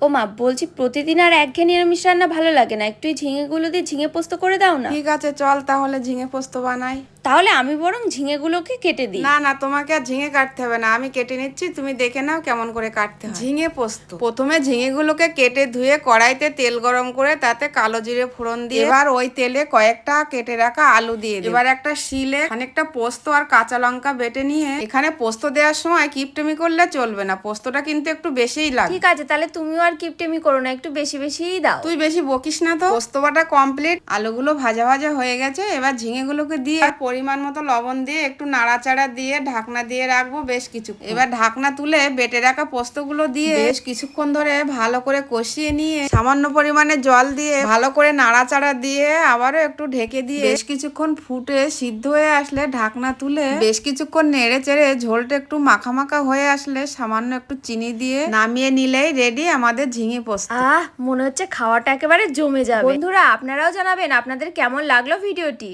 ও মা, বলছি প্রতিদিন আর একঘেয়ে নিরামিষ রান্না ভালো লাগে না, একটু ঝিঙেগুলো দিয়ে ঝিঙে পোস্ত করে দাও না। ঠিক আছে, চল তাহলে ঝিঙে পোস্ত বানাই। তাহলে আমি বরং ঝিঙেগুলোকে কেটে দিই। না না, তোমাকে আর ঝিঙে কাটতে হবে না, আমি কেটে নিচ্ছি, তুমি দেখে নাও কেমন করে কাটতে হয়। ঝিঙে পোস্ত প্রথমে ঝিঙেগুলোকে কেটে ধুয়ে কড়াইতে তেল গরম করে তাতে কালো জিরে ফোড়ন দিয়ে এবার ওই তেলে কয়েকটা কেটে রাখা আলু দিয়ে দিই। এবার একটা শিলে খানিকটা পোস্ত আর কাঁচা লঙ্কা বেটে নিয়ে এখানে পোস্ত দেওয়ার সময় কিপটেমি করলে চলবে না, পোস্তটা কিন্তু একটু বেশিই লাগে। ঠিক আছে, তাহলে তুমিও আর কিপটেমি করো না, একটু বেশি বেশিই দাও। তুই বেশি বকিস না তো। পোস্ত বাটা কমপ্লিট, আলুগুলো ভাজা ভাজা হয়ে গেছে, এবার ঝিঙেগুলোকে দিয়ে পরিমাণ মতো লবণ দিয়ে একটু নাড়াচাড়া দিয়ে ঢাকনা দিয়ে রাখবো বেশ কিছু। এবার ঢাকনা তুলে বেটে রাখা পোস্তগুলো দিয়ে বেশ কিছুক্ষণ ধরে ভালো করে কষিয়ে নিয়ে সামান্য পরিমাণে জল দিয়ে ভালো করে নাড়াচাড়া দিয়ে আবারও একটু ঢেকে দিয়ে বেশ কিছুক্ষণ ফুটে সিদ্ধ হয়ে আসলে ঢাকনা তুলে বেশ কিছুক্ষণ নেড়ে চেড়ে ঝোলটা একটু মাখা মাখা হয়ে আসলে সামান্য একটু চিনি দিয়ে নামিয়ে নিলেই রেডি আমাদের ঝিঙে পোস্ত। মনে হচ্ছে খাওয়াটা একেবারে জমে যাবে। বন্ধুরা, আপনারাও জানাবেন আপনাদের কেমন লাগলো ভিডিওটি।